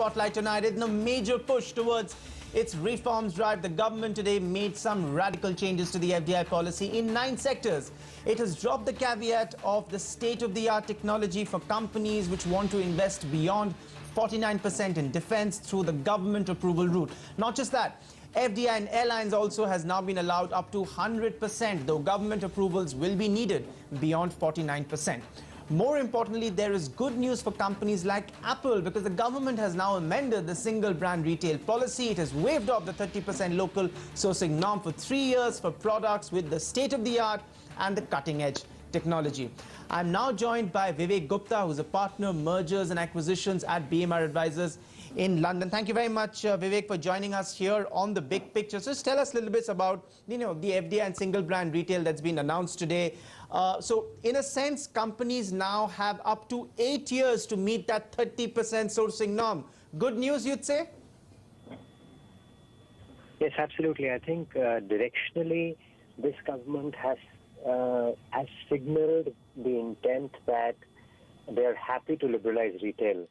spotlight tonight. In a major push towards its reforms drive, the government today made some radical changes to the FDI policy in 9 sectors. It has dropped the caveat of the state-of-the-art technology for companies which want to invest beyond 49% in defense through the government approval route. Not just that, FDI and airlines also has now been allowed up to 100%, though government approvals will be needed beyond 49%. More importantly, there is good news for companies like Apple because the government has now amended the single brand retail policy. It has waived off the 30% local sourcing norm for 3 years for products with the state-of-the-art and the cutting-edge technology. I'm now joined by Vivek Gupta, who's a partner, mergers and acquisitions at BMR Advisors in London. Thank you very much, Vivek, for joining us here on The Big Picture. So just tell us a little bit about, the FDI and single brand retail that's been announced today. So in a sense, companies now have up to 8 years to meet that 30% sourcing norm. Good news, you'd say? Yes, absolutely. I think directionally, this government has signaled the intent that they're happy to liberalize retail.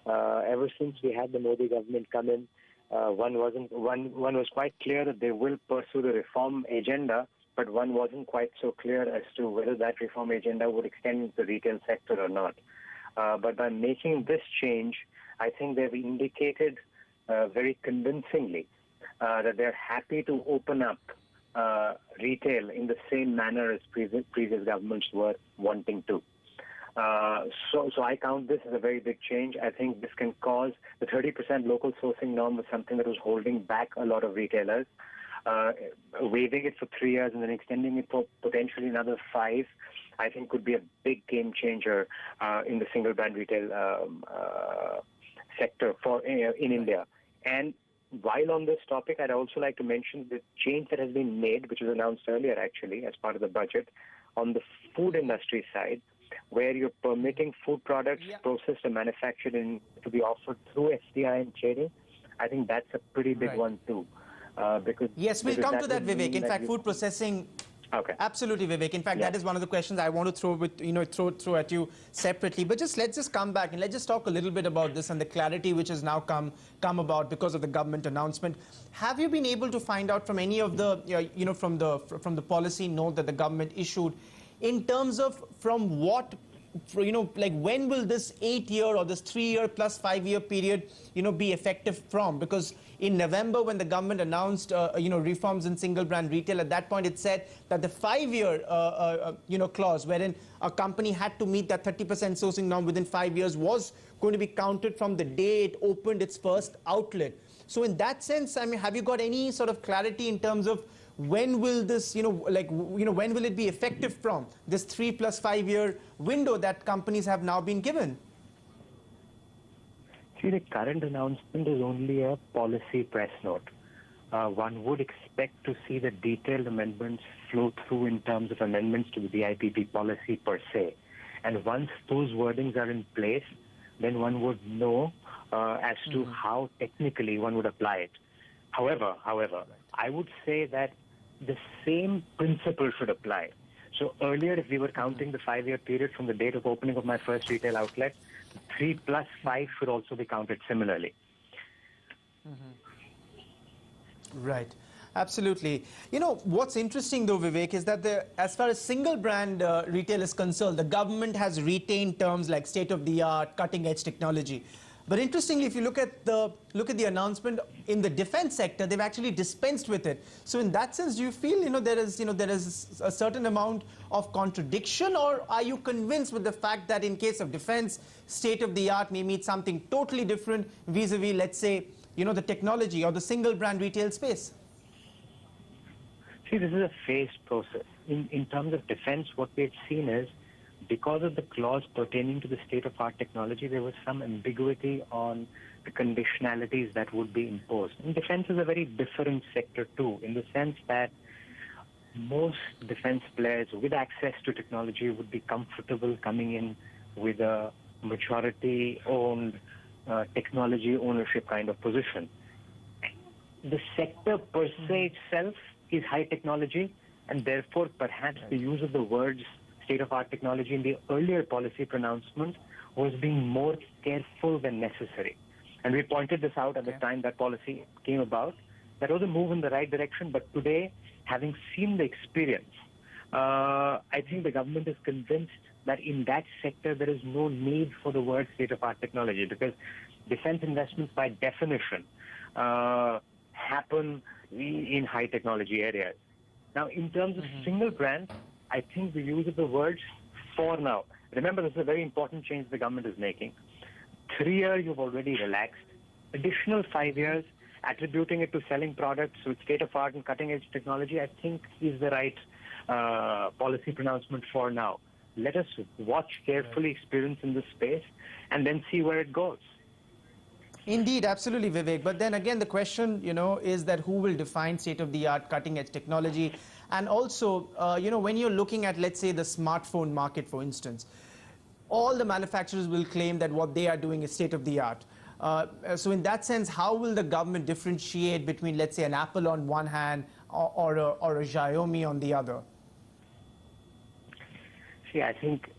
Ever since we had the Modi government come in, one was quite clear that they will pursue the reform agenda, but one wasn't quite so clear as to whether that reform agenda would extend into the retail sector or not. But by making this change, I think they've indicated very convincingly that they're happy to open up retail in the same manner as previous governments were wanting to. So I count this as a very big change. I think this can cause the 30% local sourcing norm was something that was holding back a lot of retailers. Waiving it for 3 years and then extending it for potentially another 5, I think could be a big game changer in the single brand retail sector in India. And while on this topic, I'd also like to mention the change that has been made, which was announced earlier actually as part of the budget, on the food industry side, where you're permitting food products processed and manufactured to be offered through FDI and trading. I think that's a pretty big one too. Yes, we'll come to that, Vivek. In fact, food processing. Okay. Absolutely, Vivek. In fact, that is one of the questions I want to throw at you separately. But let's just come back and let's just talk a little bit about this and the clarity which has now come about because of the government announcement. Have you been able to find out from any of the from the policy note that the government issued in terms of from what? Like when will this 8-year or this 3-year plus 5-year period, be effective from? Because in November, when the government announced, reforms in single brand retail, at that point it said that the 5-year, clause wherein a company had to meet that 30% sourcing norm within 5 years was going to be counted from the day it opened its first outlet. So in that sense, I mean, have you got any sort of clarity in terms of when will this, when will it be effective from this 3 plus 5 year window that companies have now been given? See, the current announcement is only a policy press note. One would expect to see the detailed amendments flow through in terms of amendments to the BIPP policy per se. And once those wordings are in place, then one would know as to how technically one would apply it. However, I would say that the same principle should apply. So earlier, if we were counting the 5-year period from the date of opening of my first retail outlet, 3 plus 5 should also be counted similarly. Right. Absolutely. What's interesting though, Vivek, is that as far as single brand retail is concerned, the government has retained terms like state-of-the-art, cutting-edge technology. But interestingly, if you look at the announcement in the defense sector, they've actually dispensed with it. So in that sense, do you feel there is a certain amount of contradiction, or are you convinced with the fact that in case of defense, state of the art may mean something totally different vis-a-vis, let's say, the technology or the single brand retail space? See, this is a phased process. In terms of defense, what we've seen is, because of the clause pertaining to the state-of-art technology, there was some ambiguity on the conditionalities that would be imposed. And defense is a very different sector too, in the sense that most defense players with access to technology would be comfortable coming in with a majority-owned technology ownership kind of position. The sector per se itself is high technology, and therefore perhaps the use of the words state-of-art technology in the earlier policy pronouncement was being more careful than necessary. And we pointed this out at the time that policy came about. That was a move in the right direction. But today, having seen the experience, I think the government is convinced that in that sector there is no need for the word state-of-art technology, because defense investments by definition happen in high technology areas. Now, in terms of single brand, I think the use of the words for now. Remember, this is a very important change the government is making. 3 years you've already relaxed. Additional 5 years, attributing it to selling products with state-of-art and cutting-edge technology, I think is the right policy pronouncement for now. Let us watch carefully experience in this space and then see where it goes. Indeed, absolutely, Vivek. But then again, the question, is that who will define state-of-the-art cutting-edge technology? And also, when you're looking at, let's say, the smartphone market, for instance, all the manufacturers will claim that what they are doing is state-of-the-art. So in that sense, how will the government differentiate between, let's say, an Apple on one hand or a Xiaomi on the other? See, I think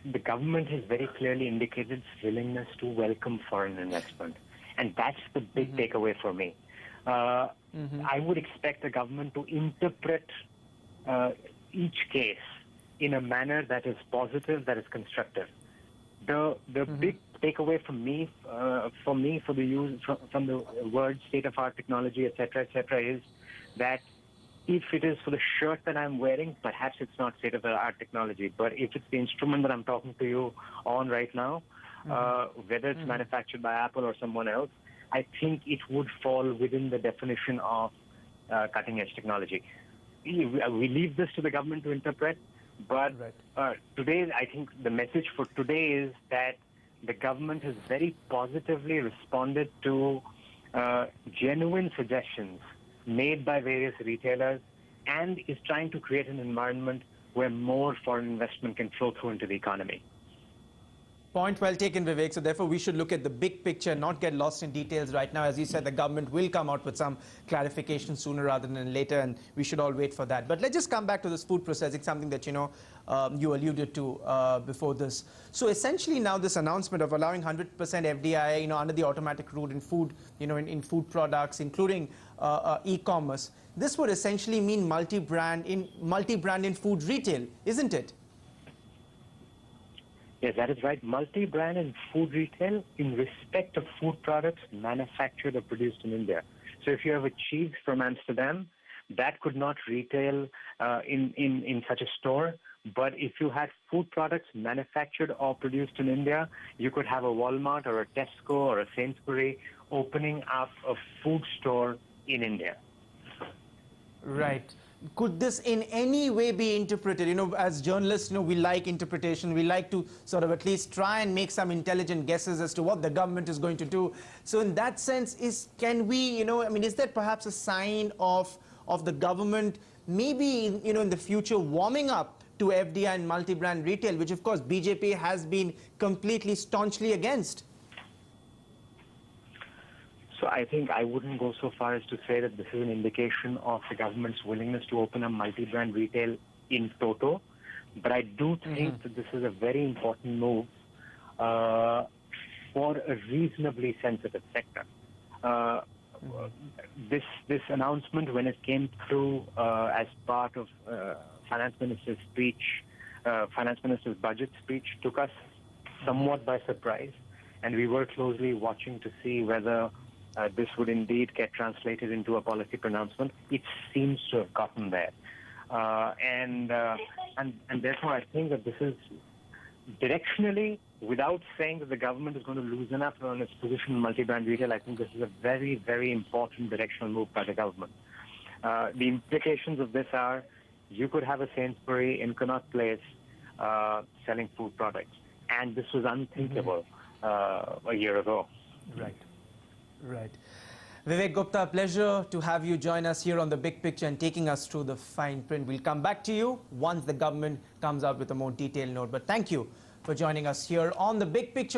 the government has very clearly indicated its willingness to welcome foreign investment. And that's the big takeaway for me. I would expect the government to interpret each case in a manner that is positive, that is constructive. The big takeaway from the use from the word state-of-art technology, etc., is that if it is for the shirt that I'm wearing, perhaps it's not state-of-the-art technology. But if it's the instrument that I'm talking to you on right now, whether it's manufactured by Apple or someone else, I think it would fall within the definition of cutting-edge technology. We leave this to the government to interpret, but today, I think the message for today is that the government has very positively responded to genuine suggestions made by various retailers and is trying to create an environment where more foreign investment can flow through into the economy. Point well taken, Vivek. So therefore, we should look at the big picture, not get lost in details right now. As you said, the government will come out with some clarification sooner rather than later, and we should all wait for that. But let's just come back to this food processing, something that, you alluded to before this. So essentially now this announcement of allowing 100% FDI, under the automatic route in food, in food products, including e-commerce, this would essentially mean multi-brand in food retail, isn't it? Yes, that is right. Multi-brand and food retail in respect of food products manufactured or produced in India. So if you have a cheese from Amsterdam, that could not retail in such a store. But if you had food products manufactured or produced in India, you could have a Walmart or a Tesco or a Sainsbury opening up a food store in India. Right. Could this in any way be interpreted? As journalists, we like interpretation. We like to sort of at least try and make some intelligent guesses as to what the government is going to do. So in that sense, is that perhaps a sign of the government maybe, in the future warming up to FDI and multi-brand retail, which of course BJP has been completely staunchly against? So I think I wouldn't go so far as to say that this is an indication of the government's willingness to open up multi-brand retail in toto. But I do think that this is a very important move for a reasonably sensitive sector. This announcement, when it came through as part of Finance Minister's speech, Finance Minister's budget speech, took us somewhat by surprise. And we were closely watching to see whether this would indeed get translated into a policy pronouncement. It seems to have gotten there. And therefore, I think that this is directionally, without saying that the government is going to loosen up on its position in multi-brand retail, I think this is a very, very important directional move by the government. The implications of this are you could have a Sainsbury in Connaught Place selling food products. And this was unthinkable a year ago. Right. Vivek Gupta, pleasure to have you join us here on The Big Picture and taking us through the fine print. We'll come back to you once the government comes out with a more detailed note. But thank you for joining us here on The Big Picture.